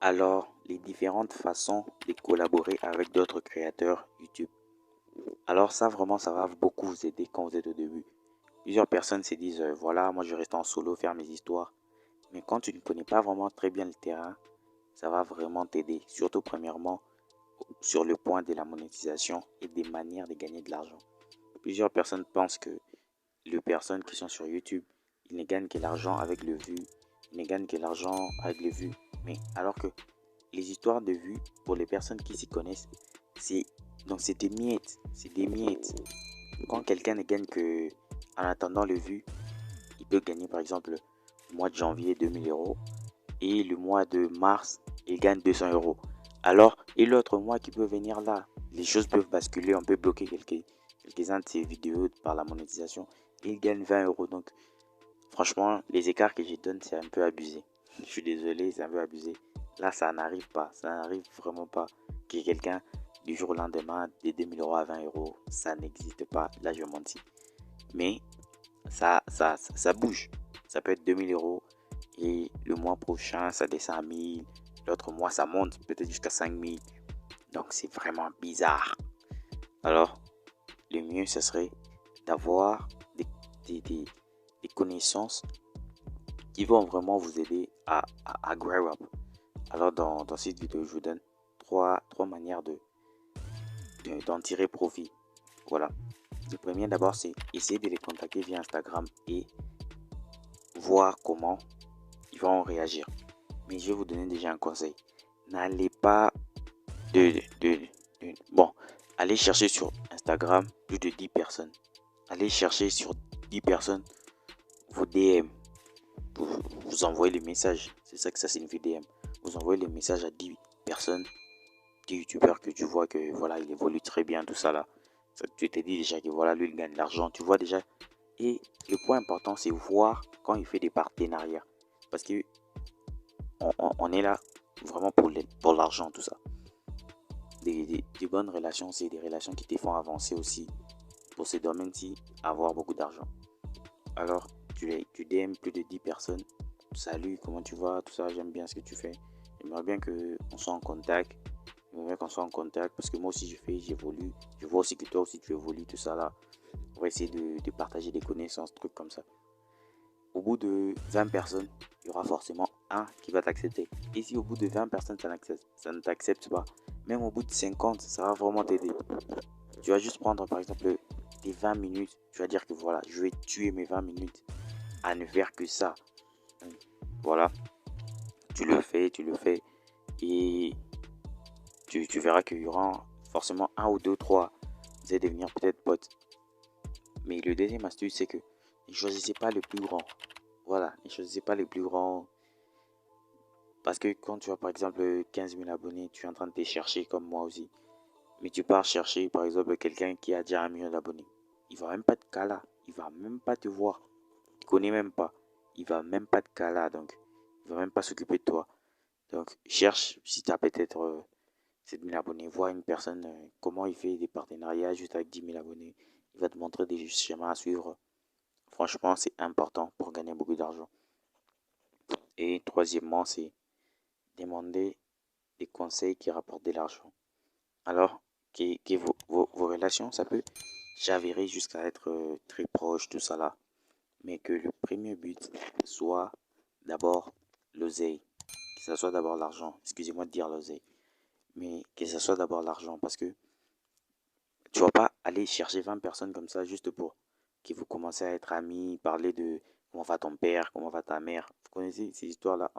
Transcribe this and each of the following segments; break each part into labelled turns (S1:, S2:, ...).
S1: Alors, les différentes façons de collaborer avec d'autres créateurs YouTube. Alors ça, vraiment, ça va beaucoup vous aider quand vous êtes au début. Plusieurs personnes se disent, voilà, moi je reste en solo, faire mes histoires. Mais quand tu ne connais pas vraiment très bien le terrain, ça va vraiment t'aider. Surtout, premièrement, sur le point de la monétisation et des manières de gagner de l'argent. Plusieurs personnes pensent que les personnes qui sont sur YouTube, ils ne gagnent que l'argent avec le vues, ils ne gagnent que l'argent avec les vues. Mais alors que les histoires de vues, pour les personnes qui s'y connaissent, c'est c'est des miettes, c'est des miettes. Quand quelqu'un ne gagne que en attendant le vues, il peut gagner par exemple le mois de janvier 2000 euros et le mois de mars, il gagne 200 euros. Alors, et l'autre mois qui peut venir là, les choses peuvent basculer, on peut bloquer quelques-uns de ces vidéos par la monétisation et il gagne 20 euros. Donc, franchement, les écarts que je donne, c'est un peu abusé. Je suis désolé, c'est un peu abusé. Là, ça n'arrive pas. Ça n'arrive vraiment pas que quelqu'un, du jour au lendemain, de 2000 euros à 20 euros, ça n'existe pas. Là, je mentis. Mais ça bouge. Ça peut être 2000 euros et le mois prochain, ça descend à 1000. L'autre mois, ça monte peut-être jusqu'à 5000. Donc, c'est vraiment bizarre. Alors, le mieux, ce serait d'avoir des connaissances qui vont vraiment vous aider à grow up. Alors dans cette vidéo, je vous donne trois manières d'en tirer profit. Voilà. Le premier d'abord, c'est essayer de les contacter via Instagram et voir comment ils vont réagir. Mais je vais vous donner déjà un conseil. N'allez pas bon, allez chercher sur Instagram plus de 10 personnes. Allez chercher sur 10 personnes vos DM. Vous envoyez les messages. C'est ça que ça signifie DM. Vous envoyez les messages à 10 personnes, 10 youtubeurs que tu vois que voilà, il évolue très bien, tout ça là. Ça, tu te dis déjà que voilà, lui il gagne de l'argent. Tu vois déjà. Et le point important, c'est voir quand il fait des partenariats. Parce que on est là vraiment pour l'argent, tout ça. Des bonnes relations, c'est des relations qui te font avancer aussi. Pour ces domaines-ci, avoir beaucoup d'argent. Alors, tu DM plus de 10 personnes. Salut, comment tu vas? Tout ça, j'aime bien ce que tu fais. J'aimerais bien qu'on soit en contact. J'aimerais bien qu'on soit en contact parce que moi aussi j'évolue. Je vois aussi que toi aussi tu évolues, tout ça là. On va essayer de partager des connaissances, trucs comme ça. Au bout de 20 personnes, il y aura forcément un qui va t'accepter. Et si au bout de 20 personnes, ça ne t'accepte pas, même au bout de 50, ça va vraiment t'aider. Tu vas juste prendre par exemple tes 20 minutes. Tu vas dire que voilà, je vais tuer mes 20 minutes à ne faire que ça. Voilà, tu le fais. Et tu verras qu'il y aura forcément un ou deux, trois. Vous allez devenir peut-être potes. Mais le deuxième astuce, c'est que ne choisissez pas le plus grand. Voilà, ne choisissez pas les plus grands. Parce que quand tu as par exemple 15 000 abonnés, tu es en train de te chercher comme moi aussi. Mais tu pars chercher par exemple quelqu'un qui a déjà 1 million d'abonnés. Il va même pas te caler. Il va même pas te voir. Il connaît même pas. Il va même pas te caler. Donc, il va même pas s'occuper de toi. Donc, cherche si tu as peut-être 7 000 abonnés. Vois une personne, comment il fait des partenariats juste avec 10 000 abonnés. Il va te montrer des schémas à suivre. Franchement, c'est important pour gagner beaucoup d'argent. Et troisièmement, c'est demander des conseils qui rapportent de l'argent. Alors que vos relations, ça peut chavirer jusqu'à être très proche, tout ça là. Mais que le premier but soit d'abord l'oseille. Que ce soit d'abord l'argent. Excusez-moi de dire l'oseille. Mais que ce soit d'abord l'argent. Parce que tu vas pas aller chercher 20 personnes comme ça juste pour que vous commencez à être amis, parler de comment va ton père, comment va ta mère. Vous connaissez ces histoires-là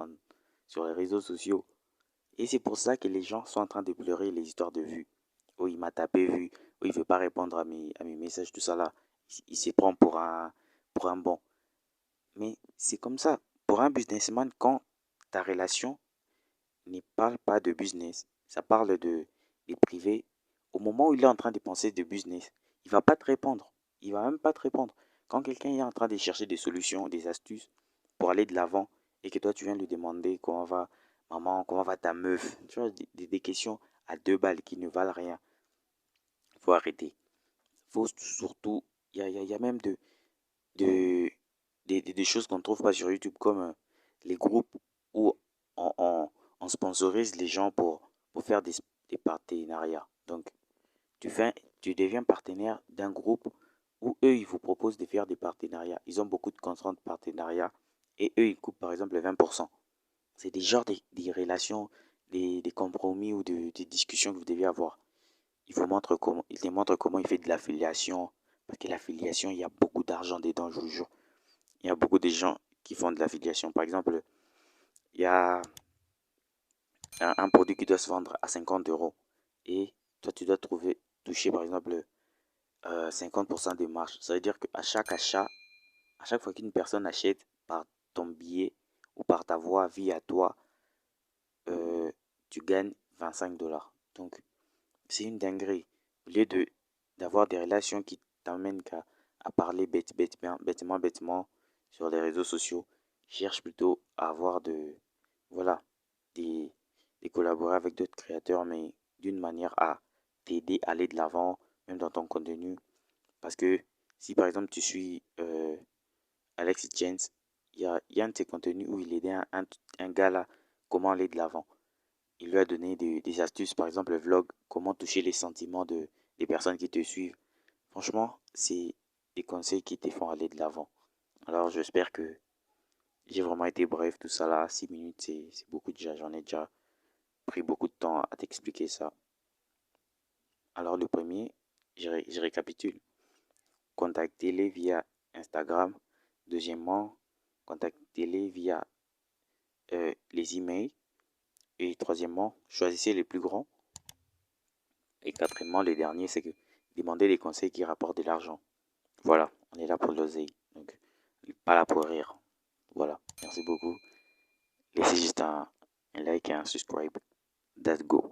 S1: sur les réseaux sociaux. Et c'est pour ça que les gens sont en train de pleurer les histoires de vues. Oh, il m'a tapé vu. Oh, il ne veut pas répondre à mes messages, tout ça là. Il se prend pour un bon. Mais c'est comme ça. Pour un businessman, quand ta relation ne parle pas de business, ça parle de privé, au moment où il est en train de penser de business, il ne va pas te répondre. Il va même pas te répondre. Quand quelqu'un est en train de chercher des solutions, des astuces pour aller de l'avant et que toi tu viens lui demander comment va maman, comment va ta meuf, tu vois, des questions à 2 balles qui ne valent rien. Il faut arrêter. Faut surtout, il y a même de, des choses qu'on ne trouve pas sur YouTube comme les groupes où on, on, on sponsorise les gens pour faire des partenariats. Donc, tu deviens partenaire d'un groupe où eux, ils vous proposent de faire des partenariats. Ils ont beaucoup de contrats de partenariat et eux, ils coupent par exemple 20%. C'est des genres des relations, des compromis ou des discussions que vous devez avoir. Il te montre comment il fait de l'affiliation. Parce que l'affiliation, il y a beaucoup d'argent dedans, je vous jure. Il y a beaucoup de gens qui font de l'affiliation. Par exemple, il y a un produit qui doit se vendre à 50 euros. Et toi, tu dois toucher par exemple 50% de marge. Ça veut dire qu'à chaque achat, à chaque fois qu'une personne achète par ton billet ou par ta voix via toi, tu gagnes 25 dollars. Donc, c'est une dinguerie. Au lieu d'avoir des relations qui t'amènent à parler bêtement sur les réseaux sociaux, cherche plutôt à avoir voilà, des, des collaborer avec d'autres créateurs, mais d'une manière à t'aider à aller de l'avant, même dans ton contenu. Parce que si par exemple tu suis Alex Jens, il y a un de ses contenus où il aidait un gars là, comment aller de l'avant. Il lui a donné des astuces, par exemple le vlog, comment toucher les sentiments des personnes qui te suivent. Franchement, c'est des conseils qui te font aller de l'avant. Alors j'espère que j'ai vraiment été bref, tout ça là, 6 minutes c'est beaucoup déjà, j'en ai déjà pris beaucoup de temps à t'expliquer ça. Alors le premier, je récapitule. Contactez-les via Instagram. Deuxièmement, contactez-les via les emails. Et troisièmement, choisissez les plus grands. Et quatrièmement, les derniers, c'est que demandez des conseils qui rapportent de l'argent. Voilà, on est là pour l'oseille. Donc, pas là pour rire. Voilà, merci beaucoup. Laissez juste un like et un subscribe. Let's go.